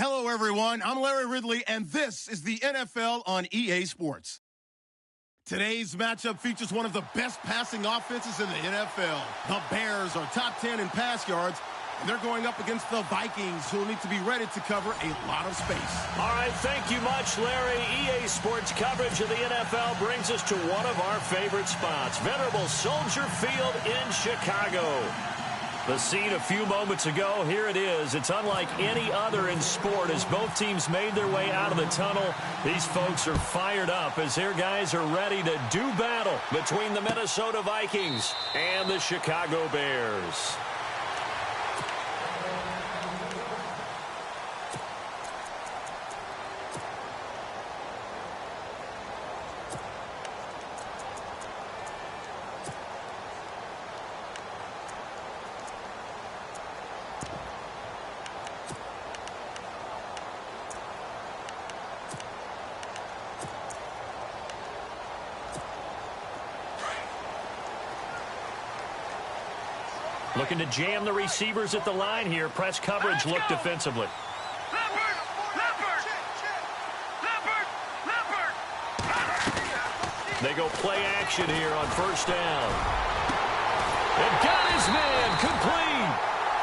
Hello, everyone. I'm Larry Ridley, and this is the NFL on EA Sports. Today's matchup features one of the best passing offenses in the NFL. The Bears are top 10 in pass yards, and they're going up against the Vikings, who will need to be ready to cover a lot of space. All right, thank you much, Larry. EA Sports coverage of the NFL brings us to one of our favorite spots, venerable Soldier Field in Chicago. The scene a few moments ago, here it is. It's unlike any other in sport as both teams made their way out of the tunnel. These folks are fired up as their guys are ready to do battle between the Minnesota Vikings and the Chicago Bears. Looking to jam the receivers at the line here. Press coverage look defensively. They go play action here on first down. And got his man complete.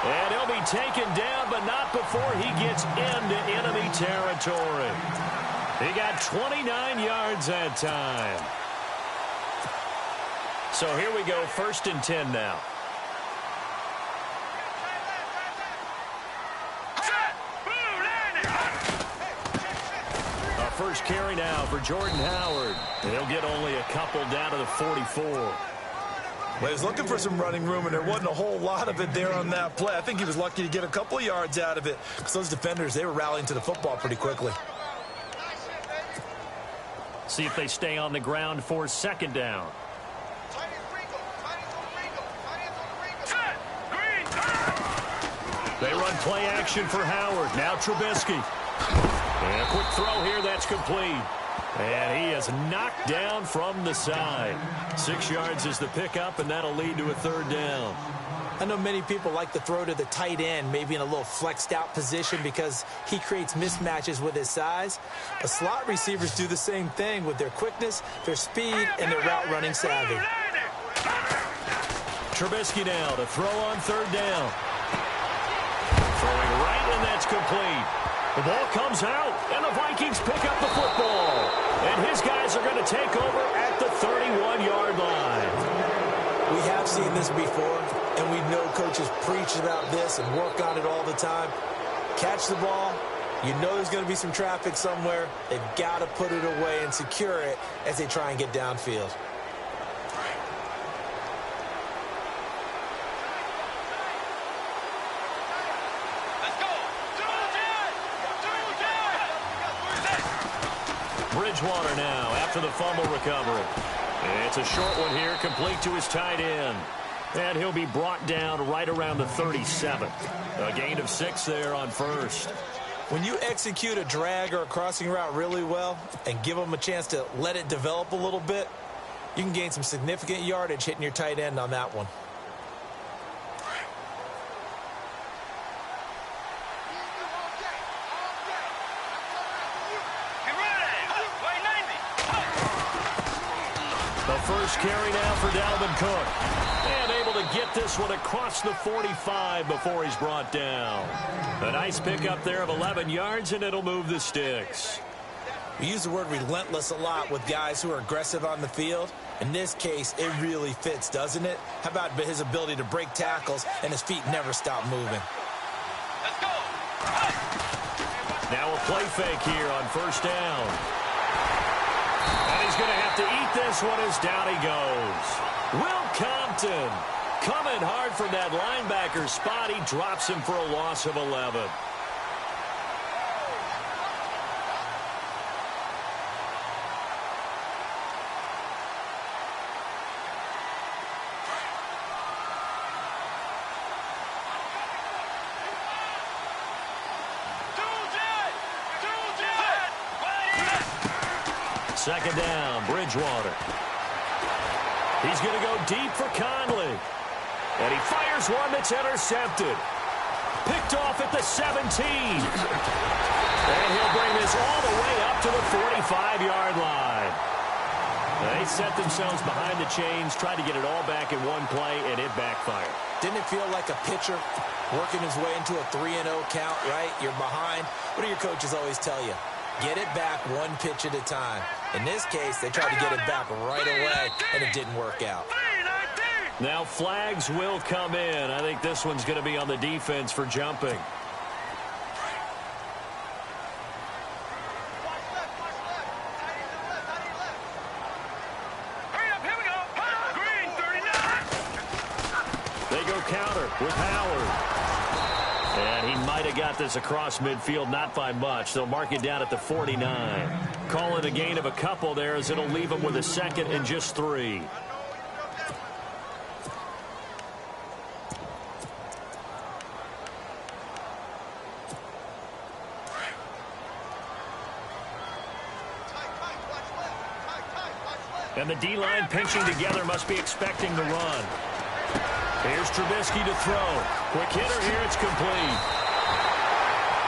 And he'll be taken down, but not before he gets into enemy territory. He got 29 yards that time. So here we go, 1st and 10 now. First carry now for Jordan Howard. He'll get only a couple down to the 44. Well, he was looking for some running room, and there wasn't a whole lot of it there on that play. I think he was lucky to get a couple of yards out of it because those defenders, they were rallying to the football pretty quickly. See if they stay on the ground for 2nd down. They run play action for Howard. Now Trubisky. And a quick throw here, that's complete. And he is knocked down from the side. 6 yards is the pickup, and that'll lead to a 3rd down. I know many people like to throw to the tight end, maybe in a little flexed out position because he creates mismatches with his size. But slot receivers do the same thing with their quickness, their speed, and their route running savvy. Trubisky now to throw on 3rd down. Throwing right, and that's complete. The ball comes out, and the Vikings pick up the football. And his guys are going to take over at the 31-yard line. We have seen this before, and we know coaches preach about this and work on it all the time. Catch the ball. You know there's going to be some traffic somewhere. They've got to put it away and secure it as they try and get downfield. Bridgewater now after the fumble recovery. It's a short one here, complete to his tight end. And he'll be brought down right around the 37. A gain of 6 there on 1st. When you execute a drag or a crossing route really well and give them a chance to let it develop a little bit, you can gain some significant yardage hitting your tight end on that one. First carry now for Dalvin Cook. And able to get this one across the 45 before he's brought down. A nice pickup there of 11 yards, and it'll move the sticks. We use the word relentless a lot with guys who are aggressive on the field. In this case, it really fits, doesn't it? How about his ability to break tackles and his feet never stop moving? Let's go. Now a play fake here on 1st down. And he's going to have to eat this one as down he goes. Will Compton coming hard from that linebacker spot. He drops him for a loss of 11. Second down, Bridgewater. He's going to go deep for Conley. And he fires one that's intercepted. Picked off at the 17. And he'll bring this all the way up to the 45-yard line. They set themselves behind the chains, tried to get it all back in one play, and it backfired. Didn't it feel like a pitcher working his way into a 3-0 count, right? You're behind. What do your coaches always tell you? Get it back one pitch at a time. In this case, they tried to get it back right away, and it didn't work out. Now flags will come in. I think this one's going to be on the defense for jumping. They go counter with Howard. And he might have got this across midfield, not by much. They'll mark it down at the 49. Call it a gain of a couple there as it'll leave him with a second and just 3. And the D-line pinching together must be expecting the run. Here's Trubisky to throw. Quick hitter here, it's complete.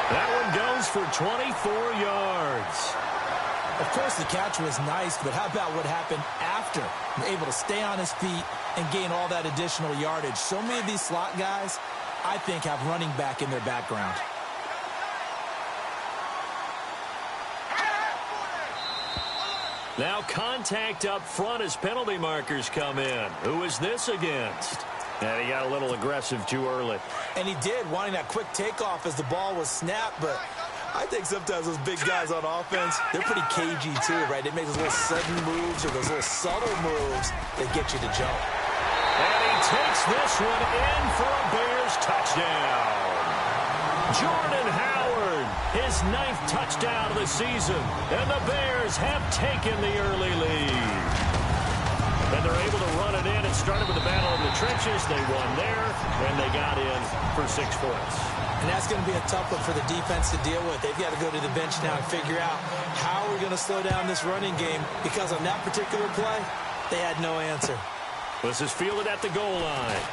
That one goes for 24 yards. Of course, the catch was nice, but how about what happened after? Able to stay on his feet and gain all that additional yardage. So many of these slot guys, I think, have running back in their background. Now contact up front as penalty markers come in. Who is this against? And he got a little aggressive too early. And he did, wanting that quick takeoff as the ball was snapped, but I think sometimes those big guys on offense, they're pretty cagey too, right? They make those little sudden moves or those little subtle moves that get you to jump. And he takes this one in for a Bears touchdown. Jordan Howard, his 9th touchdown of the season, and the Bears have taken the early lead. And they're able to run it in. It started with the battle in the trenches. They won there, and they got in for 6 points. And that's going to be a tough one for the defense to deal with. They've got to go to the bench now and figure out how we're going to slow down this running game, because on that particular play, they had no answer. This is fielded at the goal line.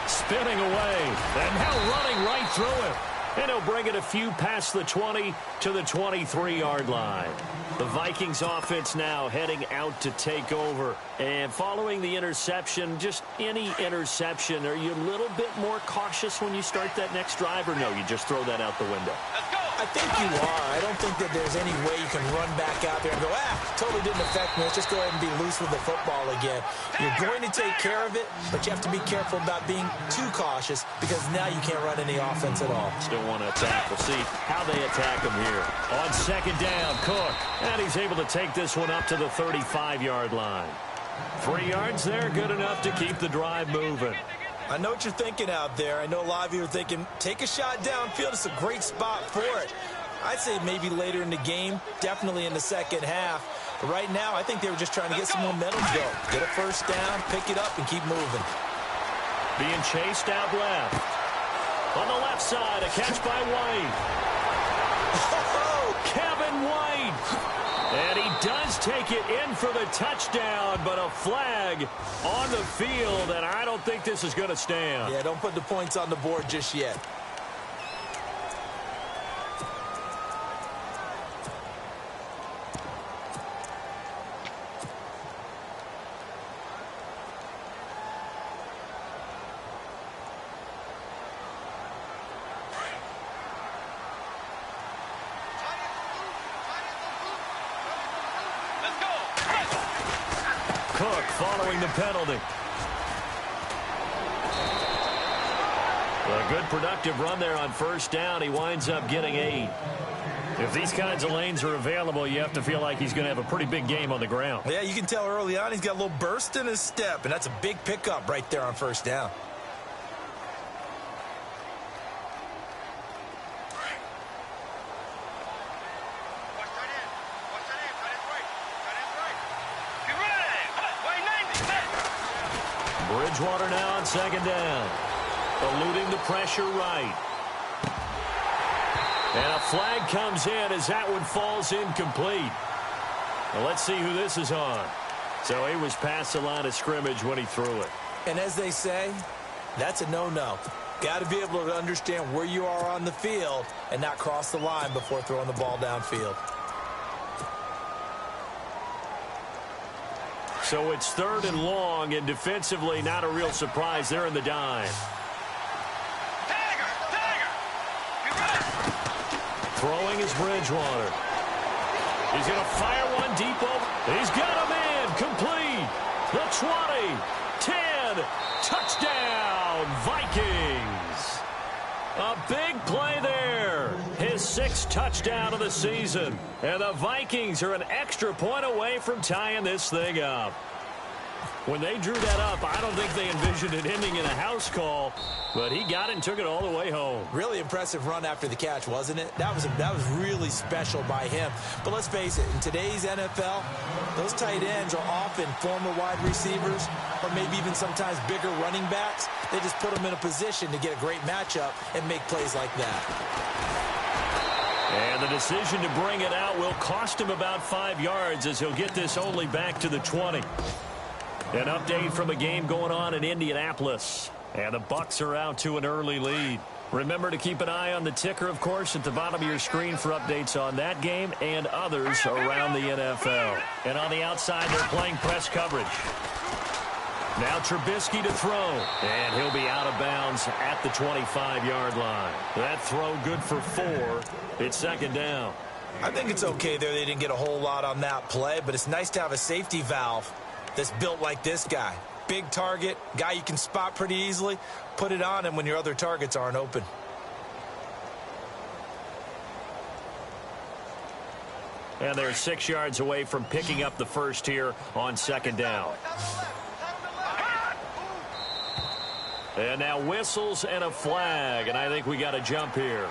Spinning away, and now running right through him. And he'll bring it a few past the 20 to the 23-yard line. The Vikings offense now heading out to take over. And following the interception, just any interception, are you a little bit more cautious when you start that next drive, or no, you just throw that out the window? I think you are. I don't think that there's any way you can run back out there and go, totally didn't affect me. Let's just go ahead and be loose with the football again. You're going to take care of it, but you have to be careful about being too cautious, because now you can't run any offense at all. Still want to attack. We'll see how they attack him here. On second down, Cook. And he's able to take this one up to the 35-yard line. 3 yards there, good enough to keep the drive moving. I know what you're thinking out there. I know a lot of you are thinking, take a shot downfield. It's a great spot for it. I'd say maybe later in the game, definitely in the second half. But right now, I think they were just trying to get some momentum to go. Get a first down, pick it up, and keep moving. Being chased out left. On the left side, a catch by White. Oh, Kevin White. And he does take it in for the touchdown, but a flag on the field, and I don't think this is going to stand. Yeah, don't put the points on the board just yet. Cook following the penalty. A good productive run there on first down. He winds up getting 8. If these kinds of lanes are available, you have to feel like he's going to have a pretty big game on the ground. Yeah, you can tell early on he's got a little burst in his step, and that's a big pickup right there on first down. Bridgewater now on second down. Eluding the pressure right. And a flag comes in as that one falls incomplete. Well, let's see who this is on. So he was past the line of scrimmage when he threw it. And as they say, that's a no-no. Got to be able to understand where you are on the field and not cross the line before throwing the ball downfield. So it's 3rd and long, and defensively not a real surprise there in the dime. Throwing is Bridgewater. He's going to fire one deep over. He's got a man complete. The 20, 10, touchdown, Vikings. A big play there. His 6th touchdown of the season. And the Vikings are an extra point away from tying this thing up. When they drew that up, I don't think they envisioned it ending in a house call, but he got it and took it all the way home. Really impressive run after the catch, wasn't it? That was really special by him. But let's face it, in today's NFL, those tight ends are often former wide receivers or maybe even sometimes bigger running backs. They just put them in a position to get a great matchup and make plays like that. And the decision to bring it out will cost him about 5 yards as he'll get this only back to the 20. An update from a game going on in Indianapolis. And the Bucs are out to an early lead. Remember to keep an eye on the ticker, of course, at the bottom of your screen for updates on that game and others around the NFL. And on the outside, they're playing press coverage. Now Trubisky to throw. And he'll be out of bounds at the 25-yard line. That throw good for 4. It's 2nd down. I think it's okay there. They didn't get a whole lot on that play, but it's nice to have a safety valve that's built like this guy. Big target, guy you can spot pretty easily. Put it on him when your other targets aren't open. And they're 6 yards away from picking up the first here on 2nd down. And now whistles and a flag, and I think we got a jump here.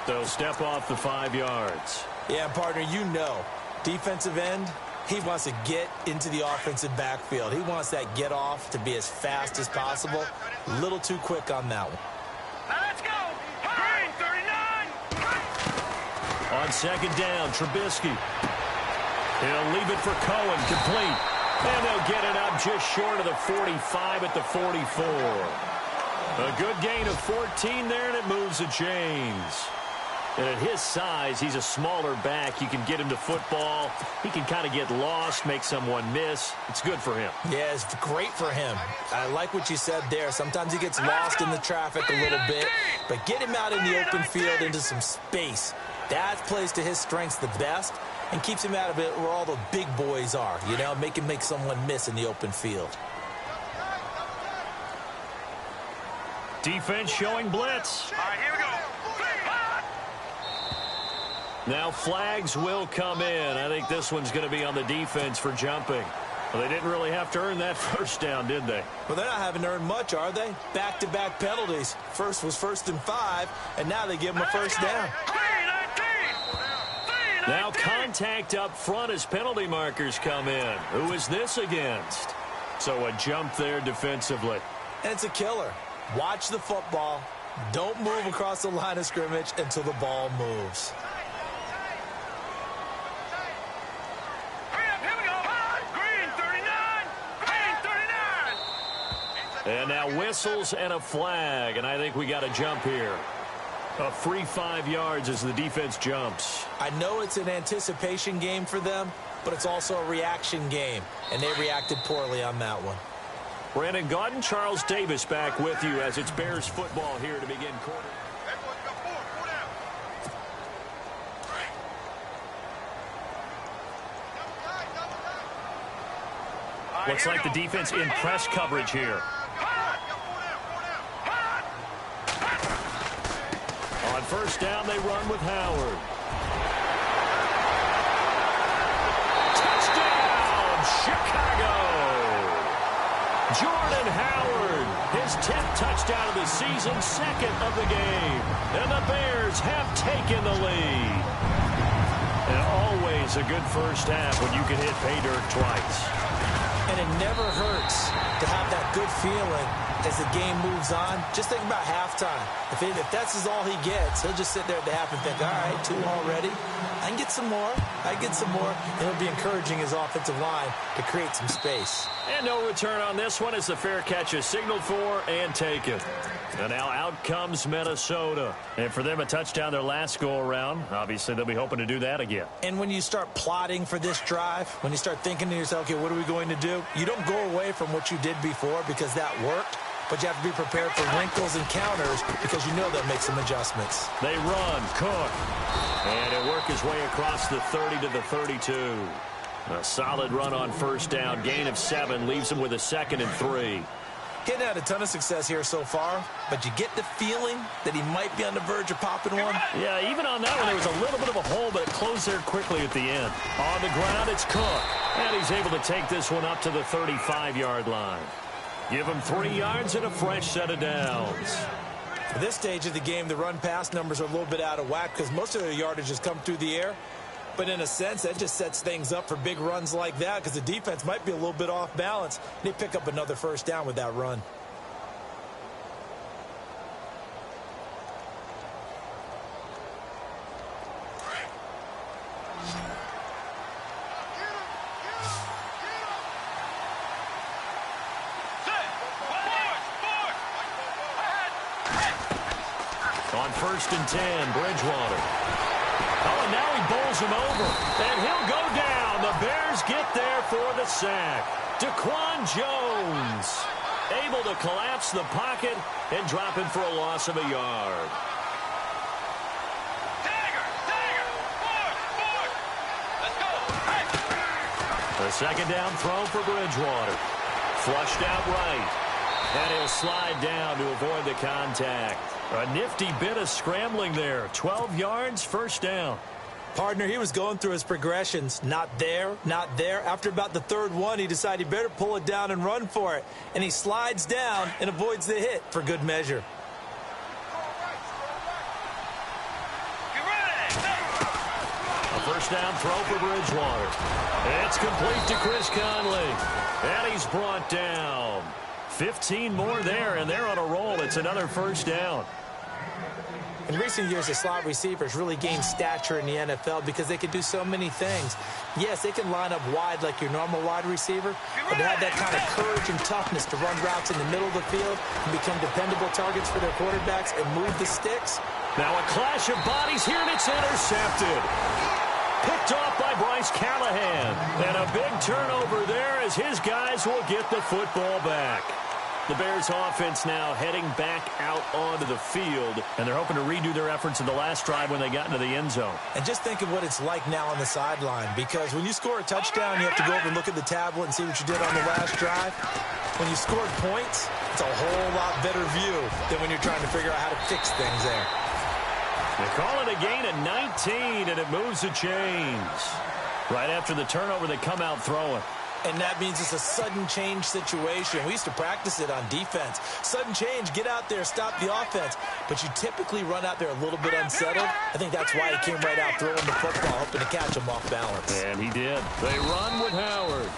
They'll step off the 5 yards. Yeah, partner, you know, defensive end, he wants to get into the offensive backfield. He wants that get off to be as fast as possible. A little too quick on that one. Let's go. Green 39. On 2nd down, Trubisky. He'll leave it for Cohen, complete. And they'll get it up just short of the 45 at the 44. A good gain of 14 there, and it moves the chains. And at his size, he's a smaller back. You can get him to football. He can kind of get lost, make someone miss. It's good for him. Yeah, it's great for him. I like what you said there. Sometimes he gets lost in the traffic a little bit. But get him out in the open field into some space. That plays to his strengths the best and keeps him out of it where all the big boys are. You know, make him make someone miss in the open field. Defense showing blitz. All right, here we go. Now flags will come in. I think this one's going to be on the defense for jumping. Well, they didn't really have to earn that first down, did they? Well, they're not having to earn much, are they? Back-to-back penalties. First was 1st and 5, and now they give them a first down. Now contact up front as penalty markers come in. Who is this against? So a jump there defensively. And it's a killer. Watch the football. Don't move across the line of scrimmage until the ball moves. And now whistles and a flag, and I think we got a jump here. A free 5 yards as the defense jumps. I know it's an anticipation game for them, but it's also a reaction game, and they reacted poorly on that one. Brandon Gaudin, Charles Davis back with you as it's Bears football here to begin quarter. Looks like the defense in press coverage here. On 1st down, they run with Howard. Touchdown, Chicago! Jordan Howard, his 10th touchdown of the season, 2nd of the game. And the Bears have taken the lead. And always a good first half when you can hit pay dirt twice. And it never hurts to have that good feeling as the game moves on. Just think about halftime. If that's all he gets, he'll just sit there at the half and think, all right, 2 already. I can get some more. I can get some more. And he'll be encouraging his offensive line to create some space. And no return on this one as the fair catch is signaled for and taken. And now out comes Minnesota. And for them, a touchdown their last go-around. Obviously, they'll be hoping to do that again. And when you start plotting for this drive, when you start thinking to yourself, okay, what are we going to do? You don't go away from what you did before because that worked. But you have to be prepared for wrinkles and counters because you know they'll make some adjustments. They run. Cook. And he'll work his way across the 30 to the 32. A solid run on first down. Gain of 7 leaves him with a 2nd and 3. Getting had a ton of success here so far, but you get the feeling that he might be on the verge of popping one. Yeah, even on that one, there was a little bit of a hole, but it closed there quickly at the end. On the ground, it's Cook. And he's able to take this one up to the 35-yard line. Give him 3 yards and a fresh set of downs. At this stage of the game, the run-pass numbers are a little bit out of whack because most of their yardage has come through the air. But in a sense, that just sets things up for big runs like that because the defense might be a little bit off balance. They pick up another first down with that run. On 1st and 10, Bridgewater. Oh, and now he bowls him over. And he'll go down. The Bears get there for the sack. Daquan Jones able to collapse the pocket and drop it for a loss of a yard. Let's go. Hey. A 2nd down throw for Bridgewater. Flushed out right. And he'll slide down to avoid the contact. A nifty bit of scrambling there. 12 yards, first down. Partner, he was going through his progressions. Not there, not there. After about the 3rd one, he decided he better pull it down and run for it. And he slides down and avoids the hit for good measure. A first down throw for Bridgewater. It's complete to Chris Conley. And he's brought down. 15 more there, and they're on a roll. It's another first down. In recent years, the slot receivers really gained stature in the NFL because they can do so many things. Yes, they can line up wide like your normal wide receiver, but they have that kind of courage and toughness to run routes in the middle of the field and become dependable targets for their quarterbacks and move the sticks. Now a clash of bodies here, and it's intercepted. Picked off by Bryce Callahan. And a big turnover there as his guys will get the football back. The Bears offense now heading back out onto the field, and they're hoping to redo their efforts in the last drive when they got into the end zone. And just think of what it's like now on the sideline, because when you score a touchdown, you have to go over and look at the tablet and see what you did on the last drive. When you scored points, it's a whole lot better view than when you're trying to figure out how to fix things there. They call it a gain of 19, and it moves the chains. Right after the turnover, they come out throwing. And that means it's a sudden change situation. We used to practice it on defense. Sudden change, get out there, stop the offense. But you typically run out there a little bit unsettled. I think that's why he came right out throwing the football, hoping to catch him off balance. And he did. They run with Howard.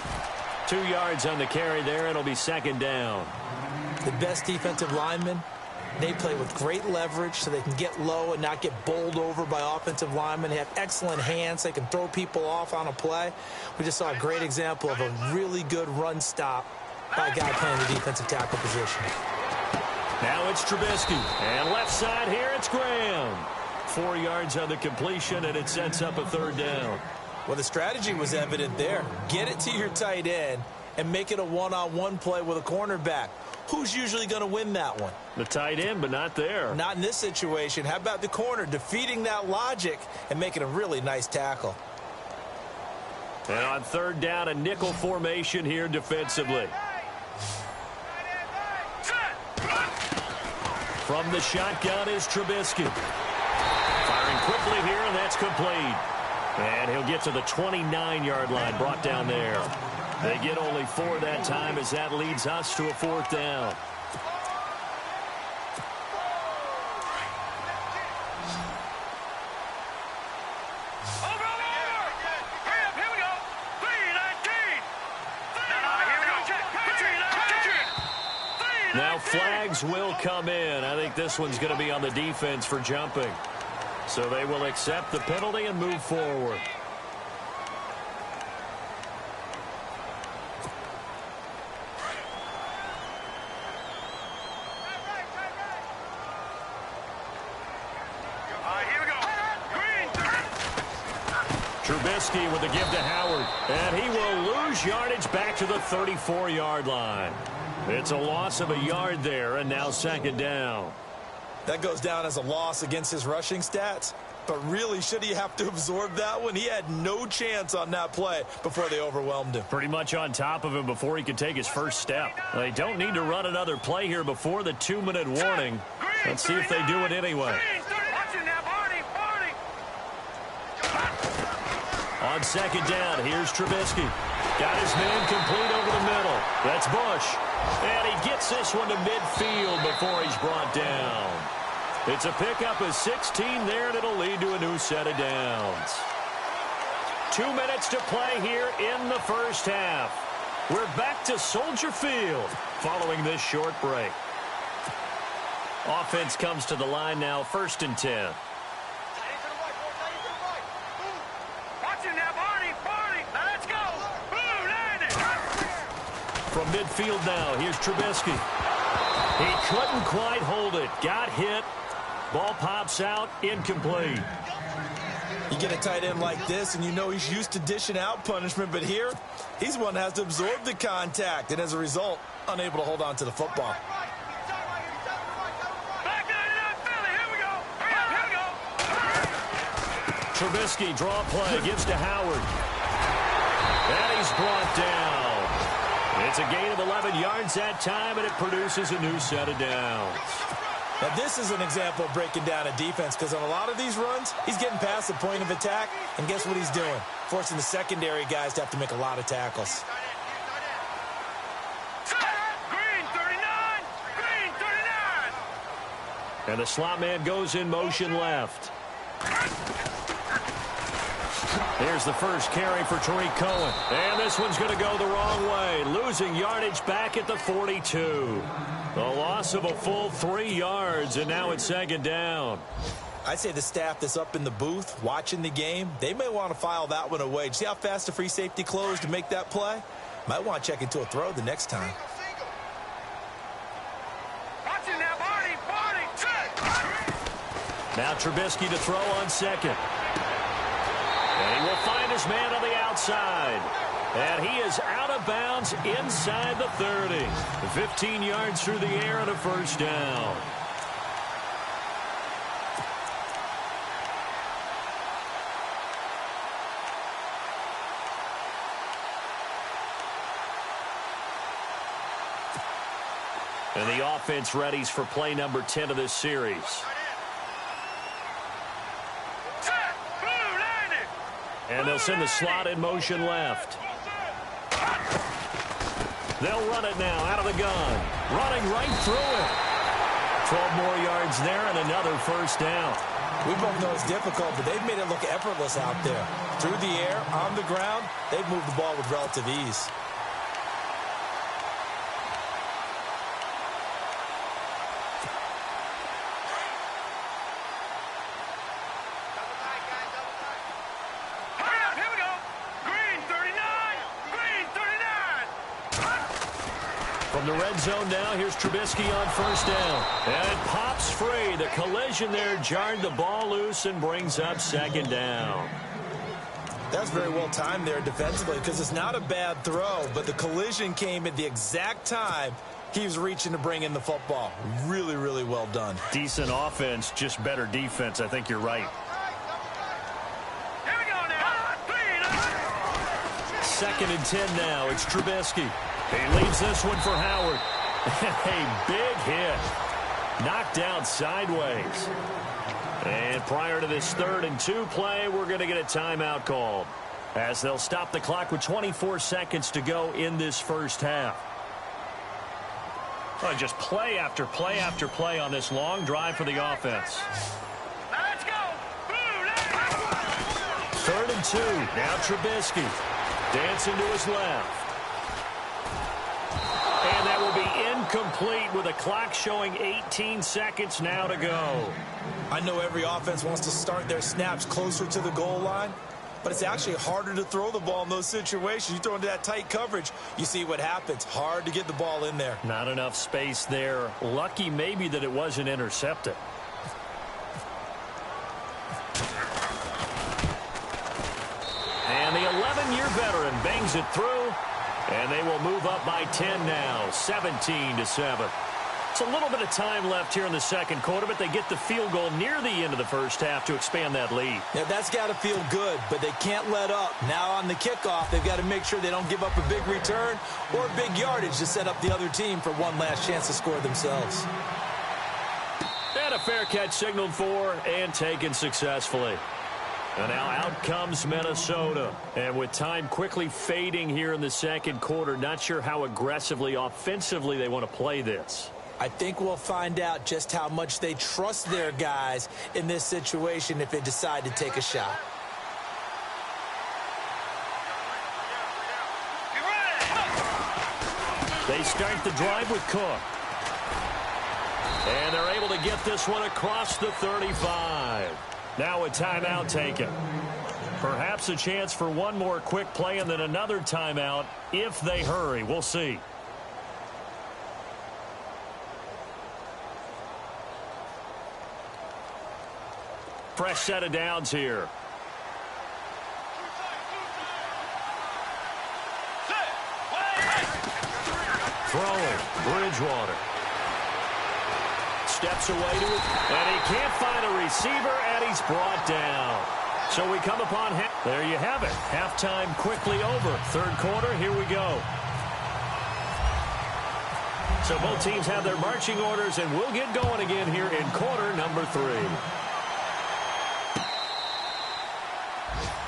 2 yards on the carry there. It'll be 2nd down. The best defensive linemen, they play with great leverage so they can get low and not get bowled over by offensive linemen. They have excellent hands. They can throw people off on a play. We just saw a great example of a really good run stop by a guy playing the defensive tackle position. Now it's Trubisky. And left side here, it's Graham. 4 yards on the completion, and it sets up a 3rd down. Well, the strategy was evident there. Get it to your tight end and make it a one-on-one play with a cornerback. Who's usually going to win that one? The tight end, but not there. Not in this situation. How about the corner defeating that logic and making a really nice tackle? And on 3rd down, a nickel formation here defensively. From the shotgun is Trubisky. Firing quickly here, and that's complete. And he'll get to the 29-yard line, brought down there. They get only 4 that time as that leads us to a 4th down. Now flags will come in. I think this one's going to be on the defense for jumping. So they will accept the penalty and move forward. Trubisky with the give to Howard. And he will lose yardage back to the 34-yard line. It's a loss of a yard there, and now second down. That goes down as a loss against his rushing stats. But really, should he have to absorb that one? He had no chance on that play before they overwhelmed him. Pretty much on top of him before he could take his first step. They don't need to run another play here before the 2-minute warning. Let's see if they do it anyway. On second down, here's Trubisky. Got his man complete over the middle. That's Bush. And he gets this one to midfield before he's brought down. It's a pickup of 16 there, and it'll lead to a new set of downs. 2 minutes to play here in the first half. We're back to Soldier Field following this short break. Offense comes to the line now, 1st and 10. From midfield now, here's Trubisky. He couldn't quite hold it. Got hit. Ball pops out, incomplete. You get a tight end like this, and you know he's used to dishing out punishment, but here, he's one that has to absorb the contact, and as a result, unable to hold on to the football. Trubisky, draw play, gives to Howard. And he's brought down. It's a gain of 11 yards that time, and it produces a new set of downs. Now, this is an example of breaking down a defense because on a lot of these runs, he's getting past the point of attack, and guess what he's doing? Forcing the secondary guys to have to make a lot of tackles. Green 39! Green 39! And the slot man goes in motion left. Here's the first carry for Tariq Cohen. And this one's going to go the wrong way, losing yardage back at the 42. A loss of a full 3 yards, and now it's second down. I'd say the staff that's up in the booth watching the game, they may want to file that one away. See how fast the free safety closed to make that play? Might want to check into a throw the next time. Now Trubisky to throw on second. And he will find his man on the outside. And he is out of bounds inside the 30. 15 yards through the air and a first down. And the offense readies for play number 10 of this series. And they'll send the slot in motion left. They'll run it now out of the gun. Running right through it. 12 more yards there and another first down. We both know it's difficult, but they've made it look effortless out there. Through the air, on the ground, they've moved the ball with relative ease. From the red zone now, here's Trubisky on first down. And it pops free. The collision there jarred the ball loose and brings up second down. That's very well timed there defensively because it's not a bad throw, but the collision came at the exact time he was reaching to bring in the football. Really, really well done. Decent offense, just better defense. I think you're right. Here we go now. 2nd and 10 now. It's Trubisky. He leaves this one for Howard. A big hit. Knocked down sideways. And prior to this 3rd and 2 play, we're going to get a timeout called, as they'll stop the clock with 24 seconds to go in this first half. Oh, just play after play after play on this long drive for the offense. Let's go. 3rd and 2. Now Trubisky. Dancing to his left. And that will be incomplete with a clock showing 18 seconds now to go. I know every offense wants to start their snaps closer to the goal line, but it's actually harder to throw the ball in those situations. You throw into that tight coverage, you see what happens. Hard to get the ball in there. Not enough space there. Lucky maybe that it wasn't intercepted. bangs it through, and they will move up by 10 now, 17-7. It's a little bit of time left here in the second quarter, but they get the field goal near the end of the first half to expand that lead. Yeah, that's got to feel good, but they can't let up. Now on the kickoff, they've got to make sure they don't give up a big return or big yardage to set up the other team for one last chance to score themselves. And a fair catch signaled for and taken successfully. And now out comes Minnesota. And with time quickly fading here in the second quarter, not sure how aggressively, offensively they want to play this. I think we'll find out just how much they trust their guys in this situation if they decide to take a shot. They start the drive with Cook. And they're able to get this one across the 35. Now a timeout taken. Perhaps a chance for one more quick play and then another timeout if they hurry. We'll see. Fresh set of downs here. Throwing, Bridgewater. Steps away to it, and he can't find a receiver, and he's brought down. So we come upon, there you have it. Halftime quickly over. Third quarter, here we go. So both teams have their marching orders, and we'll get going again here in quarter number 3.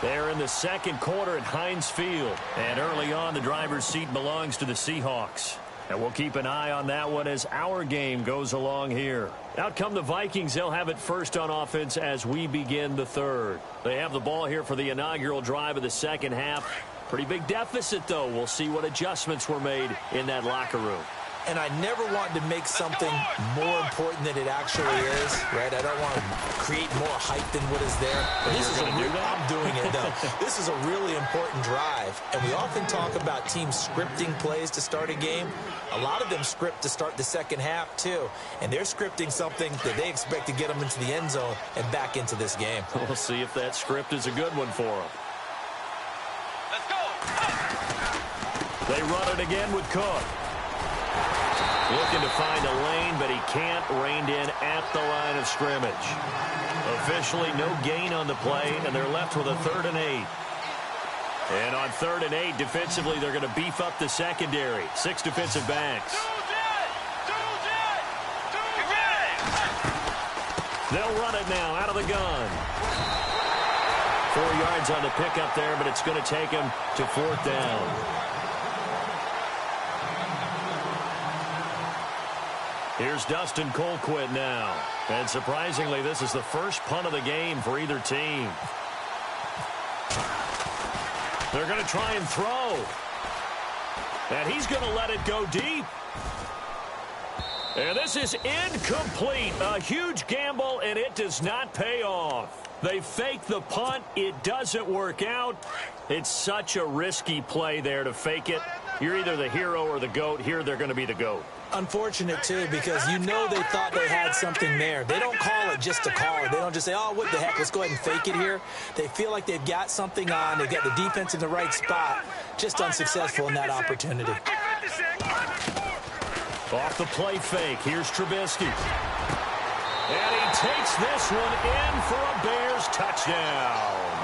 They're in the second quarter at Heinz Field. And early on, the driver's seat belongs to the Seahawks. And we'll keep an eye on that one as our game goes along here. Out come the Vikings. They'll have it first on offense as we begin the third. They have the ball here for the inaugural drive of the second half. Pretty big deficit, though. We'll see what adjustments were made in that locker room. And I never want to make something more important than it actually is, right? I don't want to create more hype than what is there. But this is I'm doing it, though. This is a really important drive. And we often talk about teams scripting plays to start a game. A lot of them script to start the second half, too. And they're scripting something that they expect to get them into the end zone and back into this game. We'll see if that script is a good one for them. Let's go. They run it again with Cook. Looking to find a lane, but he can't. Reined in at the line of scrimmage. Officially no gain on the play, and they're left with a 3rd and 8. And on 3rd and 8, defensively, they're going to beef up the secondary. 6 defensive backs. They'll run it now out of the gun. 4 yards on the pickup there, but it's going to take him to 4th down. Here's Dustin Colquitt now. And surprisingly, this is the first punt of the game for either team. They're going to try and throw. And he's going to let it go deep. And this is incomplete. A huge gamble, and it does not pay off. They fake the punt. It doesn't work out. It's such a risky play there to fake it. You're either the hero or the GOAT. Here they're going to be the GOAT. Unfortunate, too, because you know they thought they had something there. They don't call it just to call it. They don't just say, oh, what the heck, let's go ahead and fake it here. They feel like they've got something on. They've got the defense in the right spot. Just unsuccessful in that opportunity. Off the play fake, here's Trubisky. And he takes this one in for a Bears touchdown.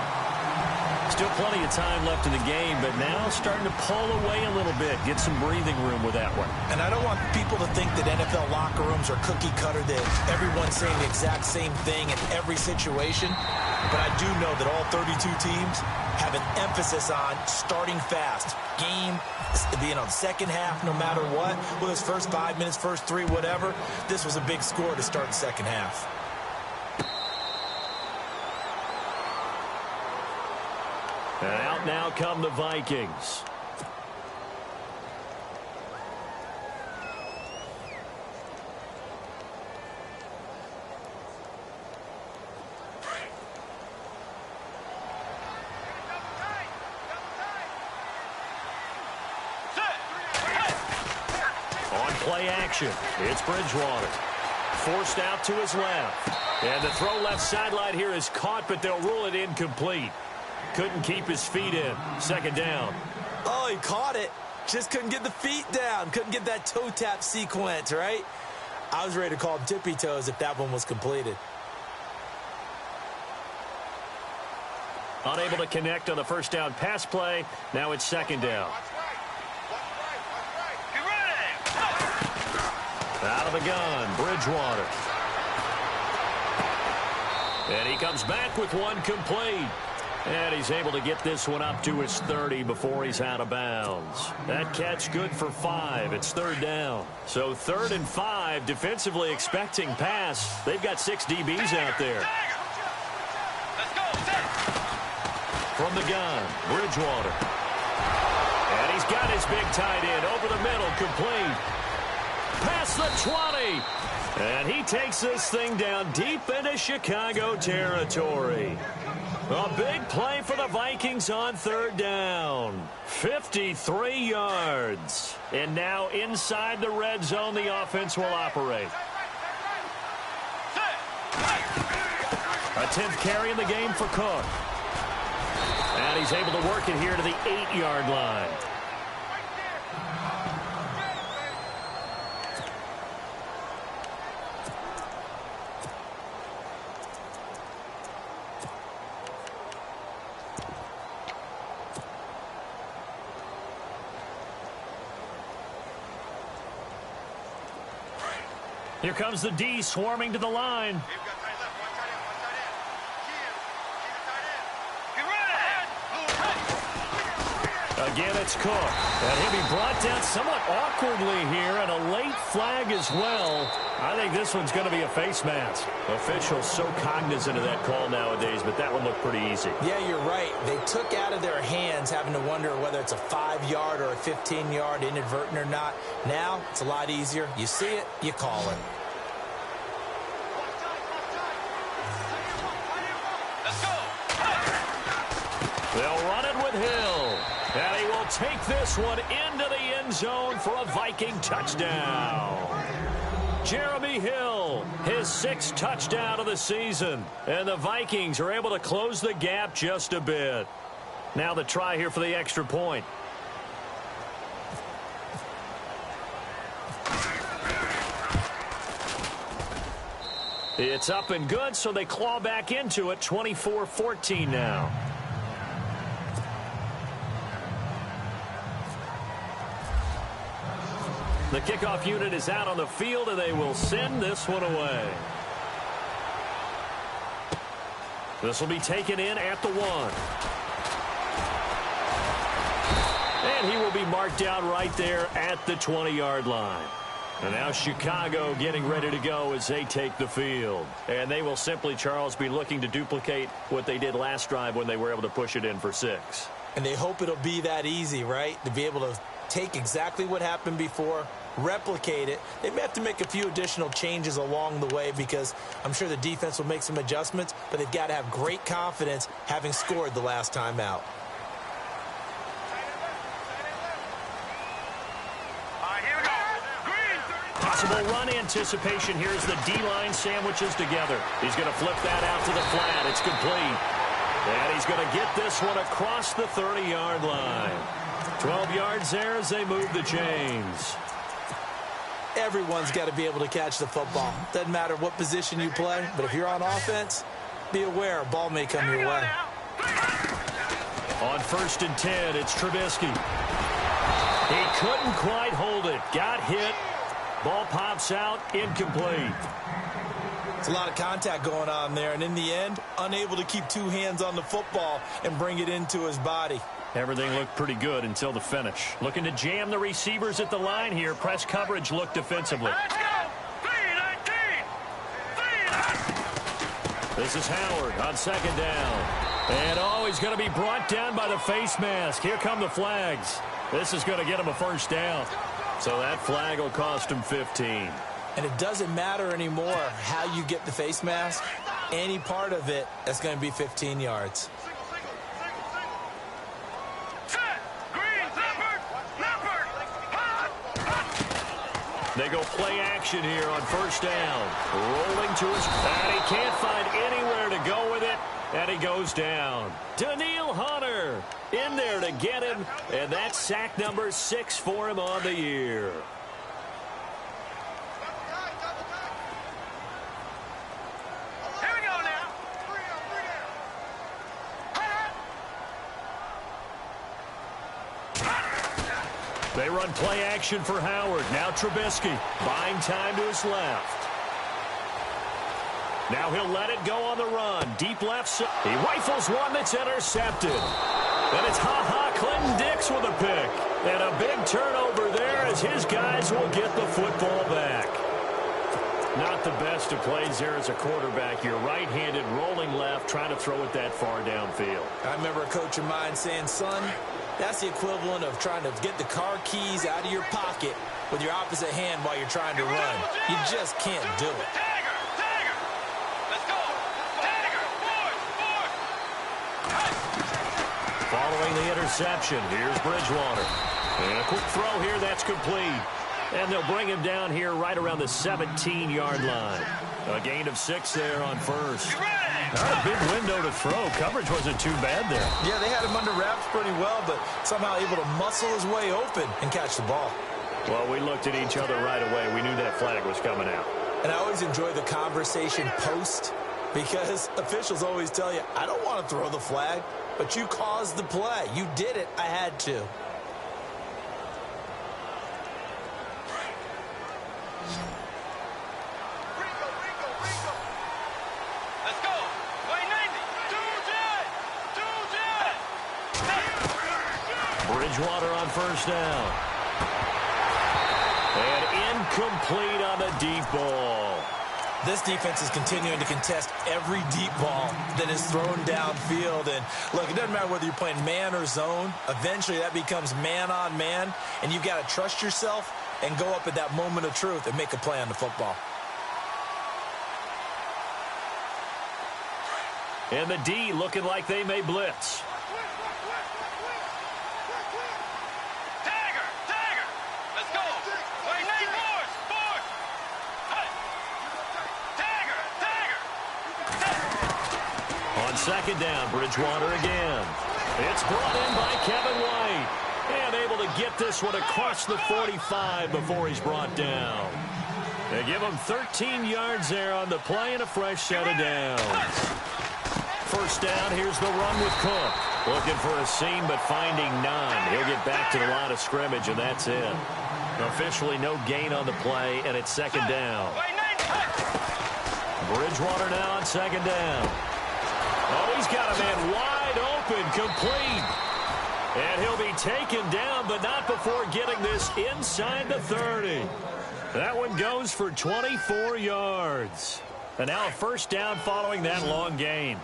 Still plenty of time left in the game, but now starting to pull away a little bit, get some breathing room with that one. And I don't want people to think that NFL locker rooms are cookie cutter, that everyone's saying the exact same thing in every situation. But I do know that all 32 teams have an emphasis on starting fast. Game, second half, no matter what. Whether it's first 5 minutes, first 3, whatever. This was a big score to start the second half. And out now come the Vikings. On play action, it's Bridgewater. Forced out to his left. And the throw left sideline here is caught, but they'll rule it incomplete. Couldn't keep his feet in. Second down. Oh, he caught it. Just couldn't get the feet down. Couldn't get that toe tap sequence, right? I was ready to call him tippy toes if that one was completed. Unable to connect on the first down pass play. Now it's second down. Out of the gun, Bridgewater. And he comes back with one complete. And he's able to get this one up to his 30 before he's out of bounds. That catch good for 5. It's third down. So 3rd and 5, defensively expecting pass. They've got 6 DBs out there. From the gun, Bridgewater. And he's got his big tight end over the middle, complete. Past the 20. And he takes this thing down deep into Chicago territory. A big play for the Vikings on 3rd down. 53 yards. And now inside the red zone, the offense will operate. A 10th carry in the game for Cook. And he's able to work it here to the 8-yard line. Here comes the D swarming to the line. Again, it's Cook. And he'll be brought down somewhat awkwardly here, and a late flag as well. I think this one's going to be a face mask. Officials so cognizant of that call nowadays, but that one looked pretty easy. Yeah, you're right. They took out of their hands having to wonder whether it's a 5-yard or a 15-yard inadvertent or not. Now, it's a lot easier. You see it, you call it. They'll run it with Hill. And he will take this one into the end zone for a Viking touchdown. Jeremy Hill, his 6th touchdown of the season. And the Vikings are able to close the gap just a bit. Now the try here for the extra point. It's up and good, so they claw back into it. 24-14 now. The kickoff unit is out on the field, and they will send this one away. This will be taken in at the 1. And he will be marked down right there at the 20-yard line. And now Chicago getting ready to go as they take the field. And they will simply, Charles, be looking to duplicate what they did last drive when they were able to push it in for 6. And they hope it'll be that easy, right? To be able to take exactly what happened before, replicate it. They may have to make a few additional changes along the way because I'm sure the defense will make some adjustments, but they've got to have great confidence having scored the last time out. Possible run anticipation here as the D-line sandwiches together. He's going to flip that out to the flat. It's complete. And he's going to get this one across the 30-yard line. 12 yards there as they move the chains. Everyone's got to be able to catch the football. Doesn't matter what position you play, but if you're on offense, be aware a ball may come your way. On 1st and 10, it's Trubisky. He couldn't quite hold it. Got hit. Ball pops out, incomplete. It's a lot of contact going on there, and in the end, unable to keep 2 hands on the football and bring it into his body. Everything looked pretty good until the finish. Looking to jam the receivers at the line here. Press coverage looked defensively. Let's go! 3-19! This is Howard on 2nd down. And he's going to be brought down by the face mask. Here come the flags. This is going to get him a 1st down. So that flag will cost him 15. And it doesn't matter anymore how you get the face mask. Any part of it, that's going to be 15 yards. They go play action here on 1st down. Rolling to his... And he can't find anywhere to go with it. And And he goes down. Daniil Hunter in there to get him, and that's sack number 6 for him on the year. Here we go now. They run play action for Howard. Now Trubisky buying time to his left. Now he'll let it go on the run. Deep left side. He rifles one that's intercepted. And it's Clinton Dix with a pick. And a big turnover there as his guys will get the football back. Not the best of plays there as a quarterback. You're right-handed, rolling left, trying to throw it that far downfield. I remember a coach of mine saying, son, that's the equivalent of trying to get the car keys out of your pocket with your opposite hand while you're trying to run. You just can't do it. Following the interception, here's Bridgewater. And a quick throw here, that's complete. And they'll bring him down here right around the 17-yard line. A gain of 6 there on first. Not a big window to throw. Coverage wasn't too bad there. Yeah, they had him under wraps pretty well, but somehow able to muscle his way open and catch the ball. Well, we looked at each other right away. We knew that flag was coming out. And I always enjoy the conversation post because officials always tell you, I don't want to throw the flag, but you caused the play. You did it. I had to. Let's go. Way 90. Bridgewater on first down. And incomplete on the deep ball. This defense is continuing to contest every deep ball that is thrown downfield. And, look, it doesn't matter whether you're playing man or zone. Eventually, that becomes man-on-man, and you've got to trust yourself and go up at that moment of truth and make a play on the football. And the D looking like they may blitz. Let's go. Way 9 boards. On second down, Bridgewater again. It's brought in by Kevin White. And able to get this one across the 45 before he's brought down. They give him 13 yards there on the play and a fresh set of downs. First down, here's the run with Cook. Looking for a seam, but finding none. He'll get back to the line of scrimmage, and that's it. Officially no gain on the play, and it's second down. Bridgewater now on second down. Oh, he's got a man wide open, complete. And he'll be taken down, but not before getting this inside the 30. That one goes for 24 yards. And now a first down following that long gain.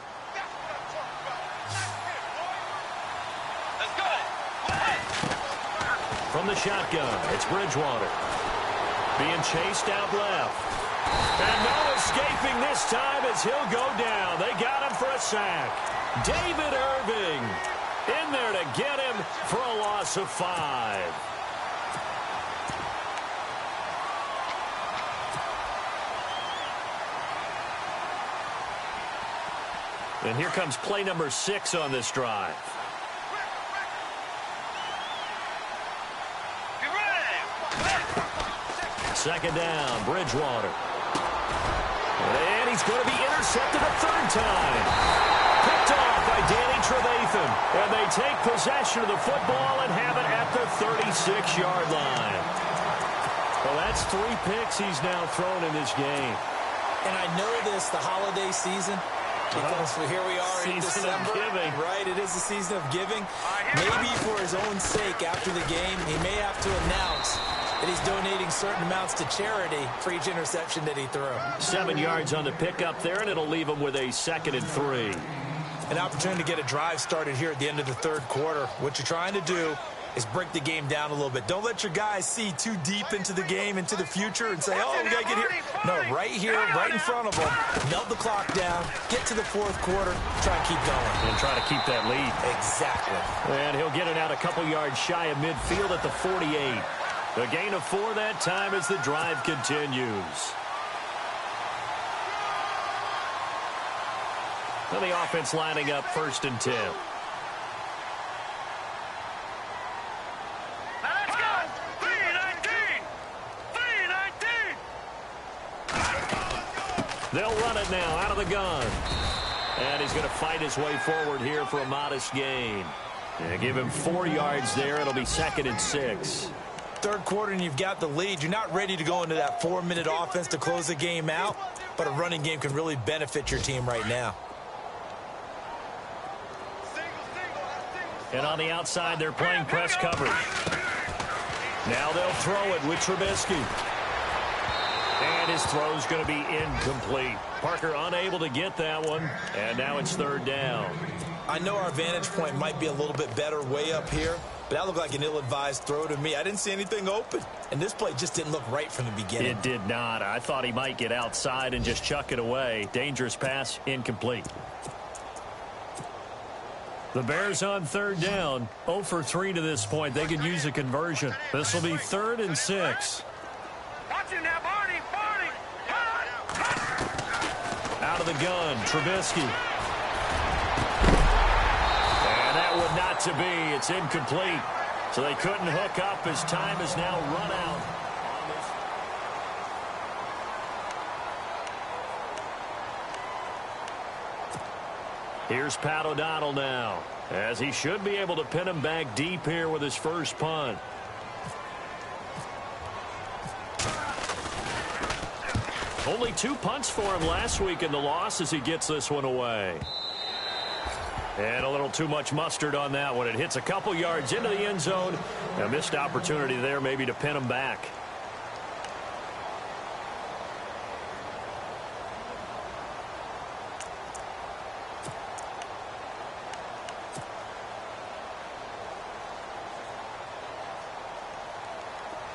From the shotgun, it's Bridgewater. Being chased out left. And no escaping this time as he'll go down. They got him for a sack. David Irving in there to get him for a loss of 5. And here comes play number 6 on this drive. Second down, Bridgewater. And he's going to be intercepted a third time. Picked off by Danny Trevathan. And they take possession of the football and have it at the 36-yard line. Well, that's 3 picks he's now thrown in this game. And I know this, the holiday season, because here we are in December. Giving. Right, it is the season of giving. Maybe for his own sake after the game, he may have to announce that he's donating certain amounts to charity for each interception that he threw. 7 yards on the pickup there, and it'll leave him with a 2nd and 3. An opportunity to get a drive started here at the end of the third quarter. What you're trying to do is break the game down a little bit. Don't let your guys see too deep into the game, into the future, and say, oh, we got to get here. No, right here, right in front of them. Melt the clock down, get to the fourth quarter, try and keep going. And try to keep that lead. Exactly. And he'll get it out a couple yards shy of midfield at the 48. The gain of 4 that time as the drive continues. And the offense lining up 1st and 10. Let's go! 3-19! 3-19! They'll run it now out of the gun. And he's going to fight his way forward here for a modest gain. Yeah, give him 4 yards there. It'll be 2nd and 6. Third quarter and you've got the lead. You're not ready to go into that 4-minute offense to close the game out, but a running game can really benefit your team right now. And on the outside, they're playing press coverage. Now they'll throw it with Trubisky. And his throw's going to be incomplete. Parker unable to get that one, and now it's 3rd down. I know our vantage point might be a little bit better way up here, but that looked like an ill-advised throw to me. I didn't see anything open, and this play just didn't look right from the beginning. It did not. I thought he might get outside and just chuck it away. Dangerous pass, incomplete. The Bears on 3rd down, 0 for 3 to this point. They could use a conversion. This will be 3rd and 6. Watch him now, Barney! Barney! Out of the gun, Trubisky. And that would not to be. It's incomplete. So they couldn't hook up as time is now run out. Here's Pat O'Donnell now, as he should be able to pin him back deep here with his first punt. Only 2 punts for him last week in the loss as he gets this one away. And a little too much mustard on that one. It hits a couple yards into the end zone. A missed opportunity there maybe to pin him back.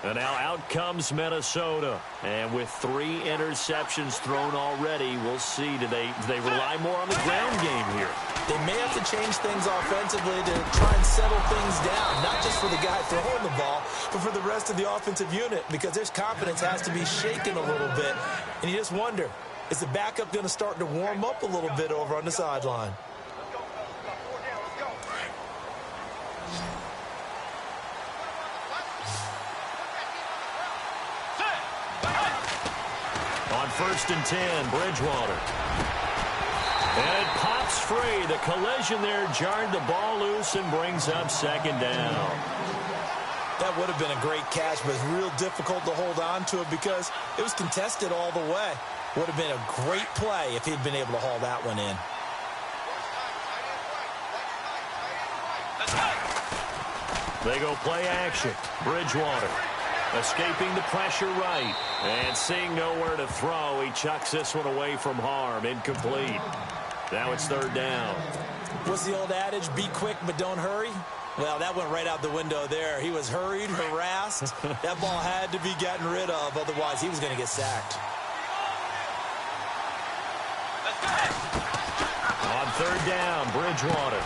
And now out comes Minnesota. And with 3 interceptions thrown already, we'll see. Do they rely more on the ground game here? They may have to change things offensively to try and settle things down, not just for the guy throwing the ball, but for the rest of the offensive unit, because their confidence has to be shaken a little bit. And you just wonder, is the backup going to start to warm up a little bit over on the sideline? On 1st and 10, Bridgewater. And it pops free. The collision there jarred the ball loose and brings up 2nd down. That would have been a great catch, but it's real difficult to hold on to it because it was contested all the way. Would have been a great play if he'd been able to haul that one in. They go play action. Bridgewater escaping the pressure right. And seeing nowhere to throw, he chucks this one away from harm. Incomplete. Now it's 3rd down. What's the old adage? Be quick, but don't hurry. Well, that went right out the window there. He was hurried, harassed. That ball had to be gotten rid of. Otherwise, he was going to get sacked. On 3rd down, Bridgewater.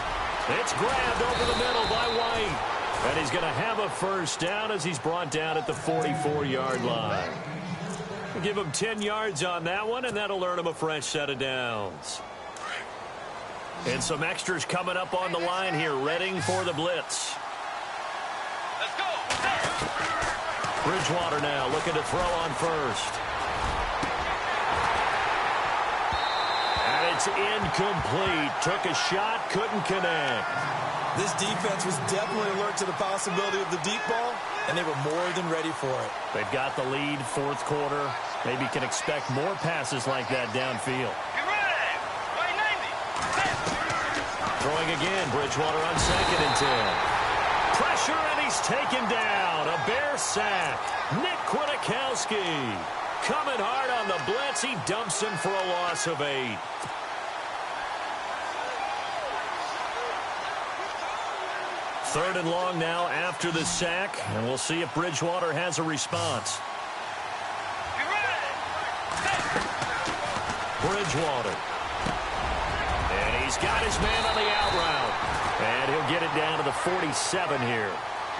It's grabbed over the middle by White. And he's going to have a 1st down as he's brought down at the 44-yard line. We'll give him 10 yards on that one, and that'll earn him a fresh set of downs. And some extras coming up on the line here, readying for the blitz. Let's go! Bridgewater now looking to throw on 1st. And it's incomplete. Took a shot, couldn't connect. This defense was definitely alert to the possibility of the deep ball, and they were more than ready for it. They've got the lead, 4th quarter. Maybe can expect more passes like that downfield. Get ready! Way 90! Throwing again, Bridgewater on 2nd and 10. Pressure, and he's taken down. A Bear sack. Nick Kwiatkowski coming hard on the blitz. He dumps him for a loss of 8. Third and long now after the sack, and we'll see if Bridgewater has a response. Bridgewater. And he's got his man on the out route. And he'll get it down to the 47 here.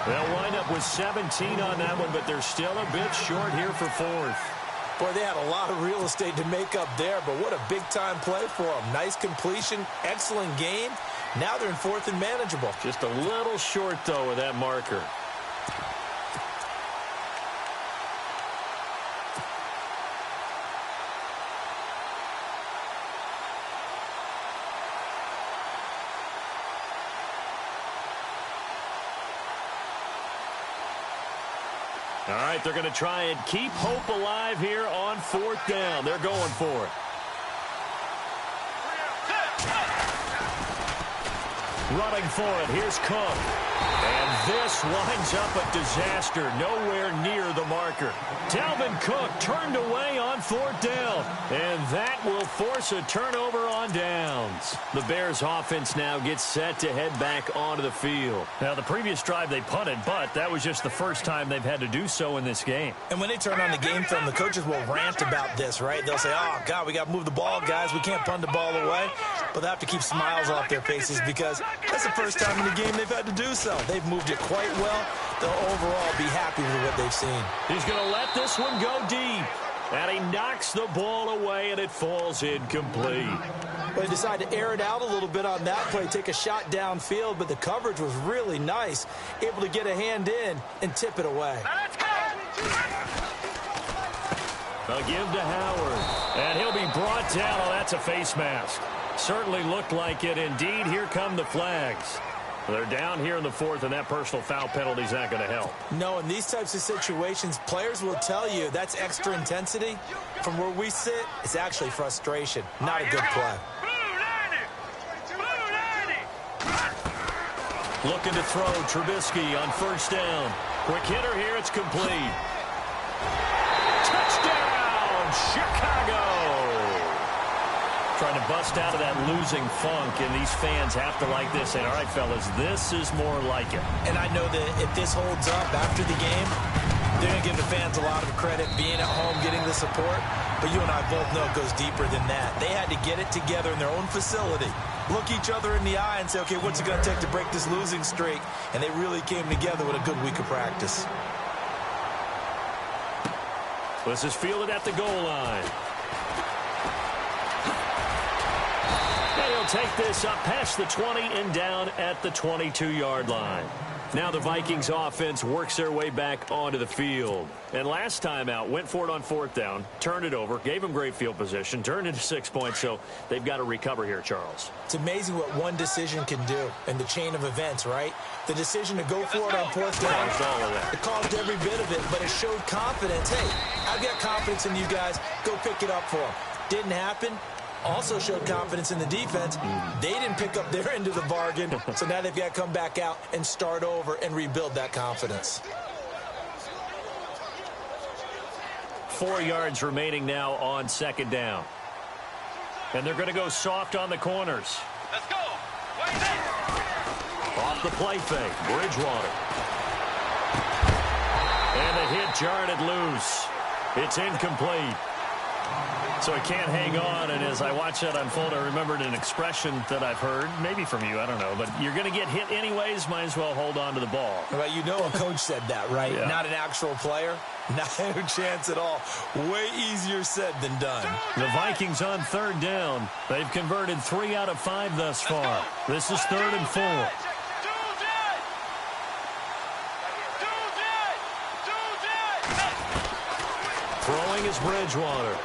They'll wind up with 17 on that one, but they're still a bit short here for 4th. Boy, they had a lot of real estate to make up there, but what a big-time play for them. Nice completion, excellent game. Now they're in 4th and manageable. Just a little short, though, with that marker. All right, they're going to try and keep hope alive here on 4th down. They're going for it. Running for it. Here's Cook. And this winds up a disaster. Nowhere near the marker. Dalvin Cook turned away on 4th down. And that will force a turnover on downs. The Bears offense now gets set to head back onto the field. Now, the previous drive they punted, but that was just the first time they've had to do so in this game. And when they turn on the game film, the coaches will rant about this, right? They'll say, oh, God, we got to move the ball, guys. We can't punt the ball away. But they have to keep smiles off their faces because that's the first time in the game they've had to do so. They've moved it quite well. They'll overall be happy with what they've seen. He's going to let this one go deep. And he knocks the ball away, and it falls incomplete. But he decided to air it out a little bit on that play, take a shot downfield, but the coverage was really nice. Able to get a hand in and tip it away. Let's go! A give to Howard. And he'll be brought down. Oh, that's a face mask. Certainly looked like it. Indeed, here come the flags. They're down here in the 4th, and that personal foul penalty is not going to help. No, in these types of situations, players will tell you that's extra intensity. From where we sit, it's actually frustration, not a good play. Looking to throw Trubisky on 1st down. Quick hitter here, it's complete. Touchdown, Chicago! Trying to bust out of that losing funk, and these fans have to like this. And all right, fellas, this is more like it. And I know that if this holds up after the game, they're going to give the fans a lot of credit, being at home, getting the support. But you and I both know it goes deeper than that. They had to get it together in their own facility, look each other in the eye and say, okay, what's it going to take to break this losing streak? And they really came together with a good week of practice. This is fielded at the goal line. And he'll take this up past the 20 and down at the 22-yard line. Now the Vikings offense works their way back onto the field. And last time out, went for it on 4th down, turned it over, gave them great field position, turned into 6 points, so they've got to recover here, Charles. It's amazing what one decision can do in the chain of events, right? The decision to go for it on 4th down, it caused every bit of it, but it showed confidence. Hey, I've got confidence in you guys. Go pick it up for them. Didn't happen. Also showed confidence in the defense. They didn't pick up their end of the bargain, so now they've got to come back out and start over and rebuild that confidence. 4 yards remaining now on 2nd down. And they're going to go soft on the corners. Let's go! Wait there! Off the play fake, Bridgewater. And the hit jarred it loose. It's incomplete. So he can't hang on, and as I watch that unfold, I remembered an expression that I've heard, maybe from you, I don't know, but you're going to get hit anyways, might as well hold on to the ball. Well, you know a coach said that, right? Yeah. Not an actual player. Not a chance at all. Way easier said than done. The Vikings on 3rd down. They've converted 3 out of 5 thus far. This is 3rd and 4. Throwing is Bridgewater.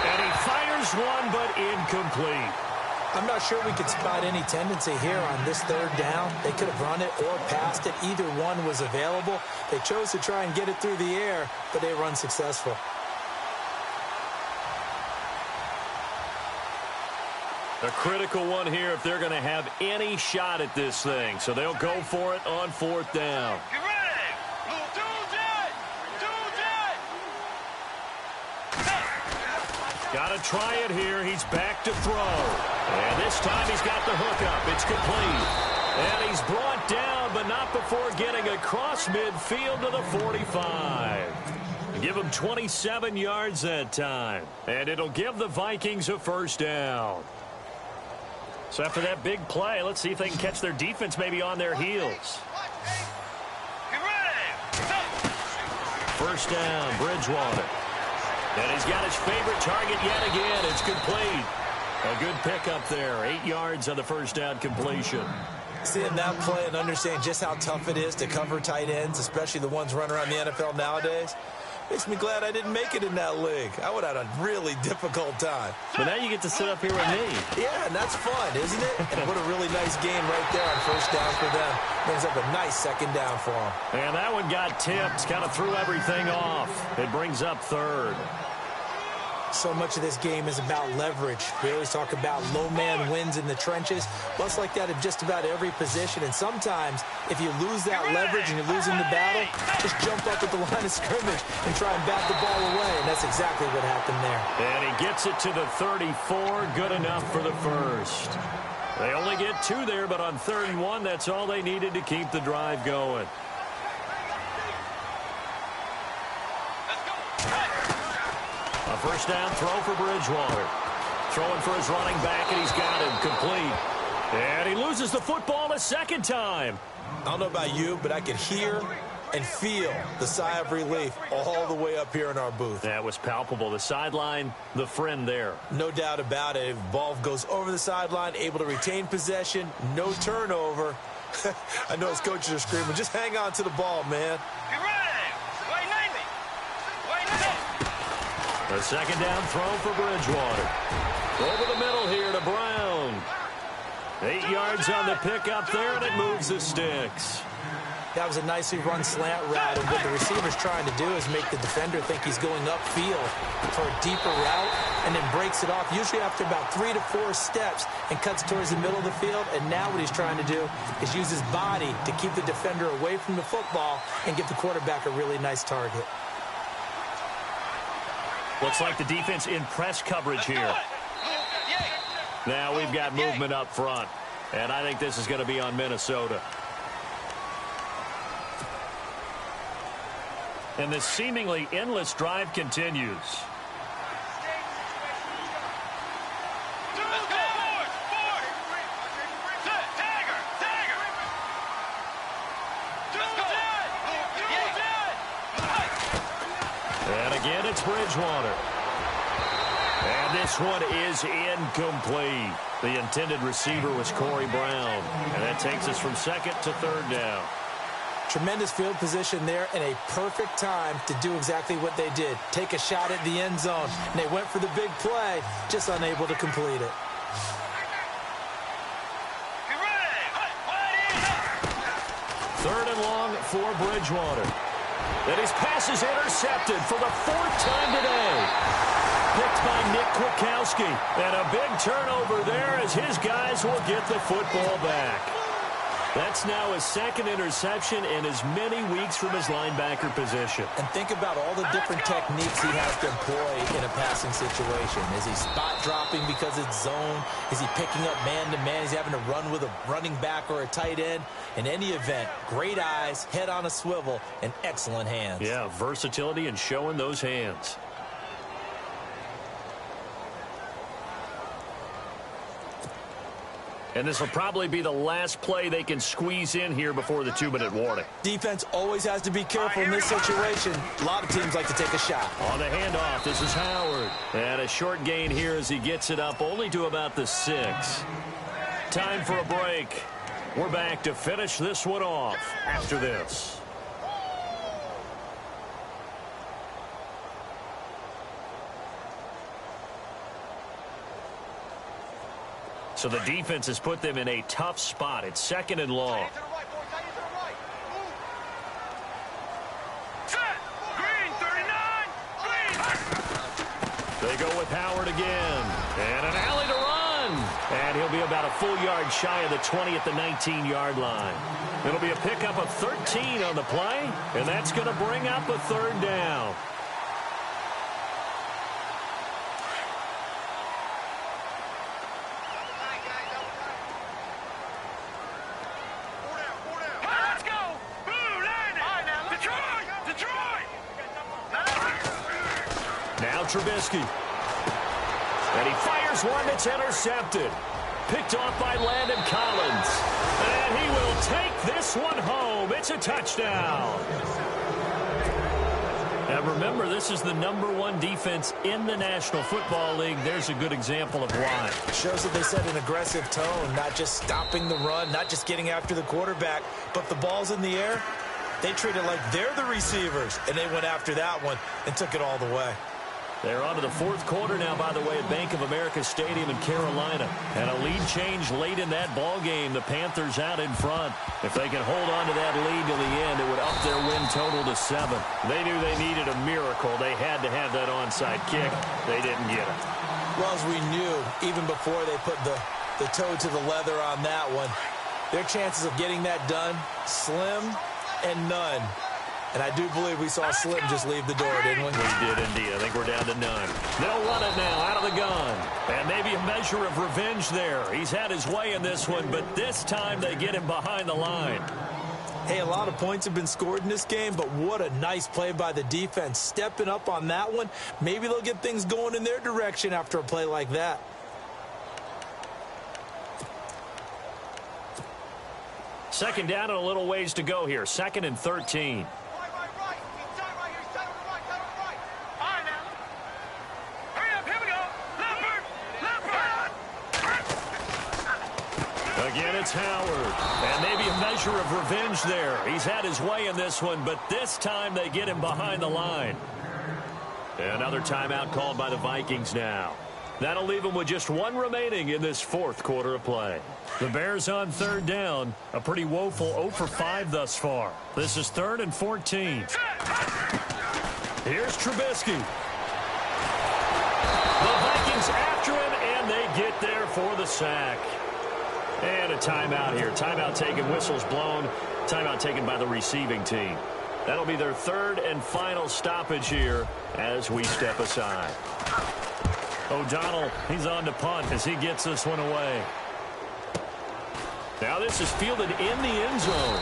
And he fires one, but incomplete. I'm not sure we could spot any tendency here on this 3rd down. They could have run it or passed it. Either one was available. They chose to try and get it through the air, but they were unsuccessful. A critical one here if they're going to have any shot at this thing. So they'll go for it on 4th down. Get ready! Got to try it here. He's back to throw. And this time he's got the hook up. It's complete. And he's brought down, but not before getting across midfield to the 45. Give him 27 yards that time. And it'll give the Vikings a 1st down. So after that big play, let's see if they can catch their defense maybe on their heels. First down, Bridgewater. And he's got his favorite target yet again. It's complete. A good pickup there. 8 yards on the first down completion. Seeing that play and understanding just how tough it is to cover tight ends, especially the ones running around the NFL nowadays, makes me glad I didn't make it in that league. I would have had a really difficult time. But now you get to sit up here with me. Yeah, and that's fun, isn't it? And what a really nice game right there on first down for them. Brings up a nice second down for them. And that one got tipped, kind of threw everything off. It brings up third. So much of this game is about leverage. We always talk about low man wins in the trenches. Well, it's like that in just about every position. And sometimes, if you lose that leverage and you're losing the battle, just jump up at the line of scrimmage and try and bat the ball away. And that's exactly what happened there. And he gets it to the 34. Good enough for the first. They only get 2 there, but on 3rd and 1, that's all they needed to keep the drive going. A first down throw for Bridgewater. Throwing for his running back, and he's got him complete. And he loses the football a second time. I don't know about you, but I could hear and feel the sigh of relief all the way up here in our booth. That was palpable. The sideline, the friend there. No doubt about it. Ball goes over the sideline, able to retain possession, no turnover. I know his coaches are screaming, just hang on to the ball, man. A second down throw for Bridgewater. Over the middle here to Brown. 8 yards on the pickup there, and it moves the sticks. That was a nicely run slant route, and what the receiver's trying to do is make the defender think he's going upfield for a deeper route, and then breaks it off, usually after about 3 to 4 steps, and cuts towards the middle of the field. And now what he's trying to do is use his body to keep the defender away from the football and give the quarterback a really nice target. Looks like the defense in press coverage here. Now we've got movement up front, and I think this is going to be on Minnesota. And this seemingly endless drive continues. And again, it's Bridgewater. And this one is incomplete. The intended receiver was Corey Brown. And that takes us from 2nd to 3rd down. Tremendous field position there and a perfect time to do exactly what they did. Take a shot at the end zone. And they went for the big play, just unable to complete it. Third and long for Bridgewater. And his pass is intercepted for the 4th time today. Picked by Nick Kwiatkowski. And a big turnover there as his guys will get the football back. That's now his 2nd interception in as many weeks from his linebacker position. And think about all the different techniques he has to employ in a passing situation. Is he spot dropping because it's zone? Is he picking up man-to-man? Is he having to run with a running back or a tight end? In any event, great eyes, head on a swivel, and excellent hands. Yeah, versatility and showing those hands. And this will probably be the last play they can squeeze in here before the 2-minute warning. Defense always has to be careful in this situation. A lot of teams like to take a shot. On the handoff, this is Howard. And a short gain here as he gets it up only to about the 6. Time for a break. We're back to finish this one off after this. So the defense has put them in a tough spot. It's 2nd and long. They go with Howard again. And an alley to run. And he'll be about a full yard shy of the 20 at the 19-yard line. It'll be a pickup of 13 on the play. And that's going to bring up a 3rd down. Now Trubisky. And he fires one that's intercepted. Picked off by Landon Collins. And he will take this one home. It's a touchdown. And remember, this is the #1 defense in the National Football League. There's a good example of why. Shows that they set an aggressive tone, not just stopping the run, not just getting after the quarterback, but the ball's in the air. They treat it like they're the receivers, and they went after that one and took it all the way. They're on to the fourth quarter now, by the way, at Bank of America Stadium in Carolina. And a lead change late in that ball game. The Panthers out in front. If they can hold on to that lead to the end, it would up their win total to 7. They knew they needed a miracle. They had to have that onside kick. They didn't get it. Well, as we knew, even before they put the toe to the leather on that one, their chances of getting that done, slim and none. And I do believe we saw Slim just leave the door, didn't we? We did indeed. I think we're down to none. They'll run it now out of the gun. And maybe a measure of revenge there. He's had his way in this one, but this time they get him behind the line. Hey, a lot of points have been scored in this game, but what a nice play by the defense. Stepping up on that one, maybe they'll get things going in their direction after a play like that. Second down and a little ways to go here. 2nd and 13. Again, it's Howard. And maybe a measure of revenge there. He's had his way in this one, but this time they get him behind the line. Another timeout called by the Vikings now. That'll leave them with just one remaining in this fourth quarter of play. The Bears on 3rd down. A pretty woeful 0 for 5 thus far. This is 3rd and 14. Here's Trubisky. The Vikings after him, and they get there for the sack. And a timeout here. Timeout taken, whistles blown. Timeout taken by the receiving team. That'll be their 3rd and final stoppage here as we step aside. O'Donnell, he's on to punt as he gets this one away. Now this is fielded in the end zone.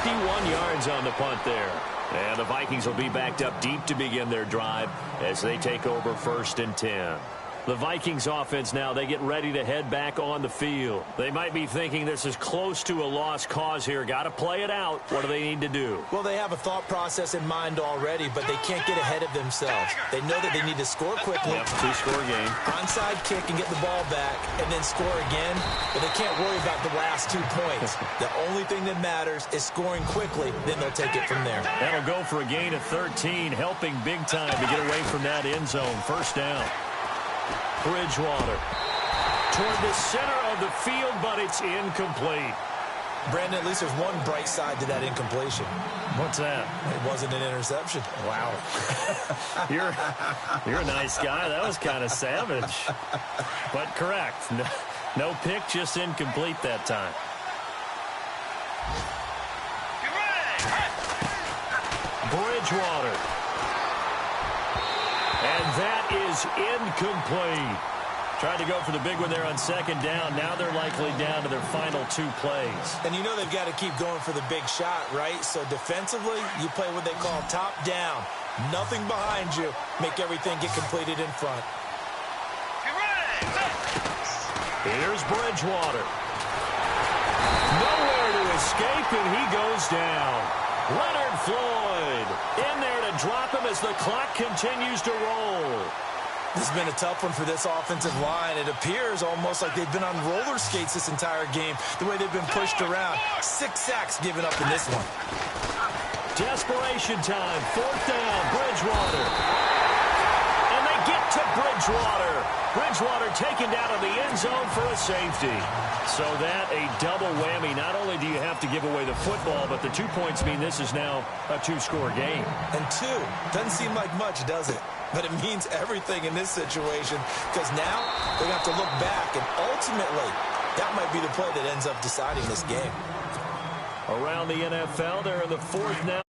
51 yards on the punt there. And the Vikings will be backed up deep to begin their drive as they take over 1st and 10. The Vikings offense now, they get ready to head back on the field. They might be thinking this is close to a lost cause here. Got to play it out. What do they need to do? Well, they have a thought process in mind already, but they can't get ahead of themselves. They know that they need to score quickly. Yep, 2-score game. Onside kick and get the ball back and then score again. But they can't worry about the last 2 points. The only thing that matters is scoring quickly. Then they'll take it from there. That'll go for a gain of 13, helping big time to get away from that end zone. 1st down. Bridgewater toward the center of the field, but it's incomplete. Brandon, at least there's one bright side to that incompletion. What's that? It wasn't an interception. Wow. You're a nice guy. That was kind of savage. But correct. No pick, just incomplete that time. Bridgewater. And that is incomplete. Tried to go for the big one there on 2nd down. Now they're likely down to their final 2 plays. And you know they've got to keep going for the big shot, right? So defensively, you play what they call top down. Nothing behind you. Make everything get completed in front. Here's Bridgewater. Nowhere to escape, and he goes down. Leonard Floyd in there to drop him as the clock continues to roll. This has been a tough one for this offensive line. It appears almost like they've been on roller skates this entire game, the way they've been pushed around. 6 sacks given up in this one. Desperation time. 4th down. Bridgewater. And they get to Bridgewater. Bridgewater taken down in the end zone for a safety. So that a double whammy. Not only do you have to give away the football, but the 2 points mean this is now a 2-score game. And 2 doesn't seem like much, does it? But it means everything in this situation because now they're going to have to look back, and ultimately that might be the play that ends up deciding this game. Around the NFL, they're in the 4th now.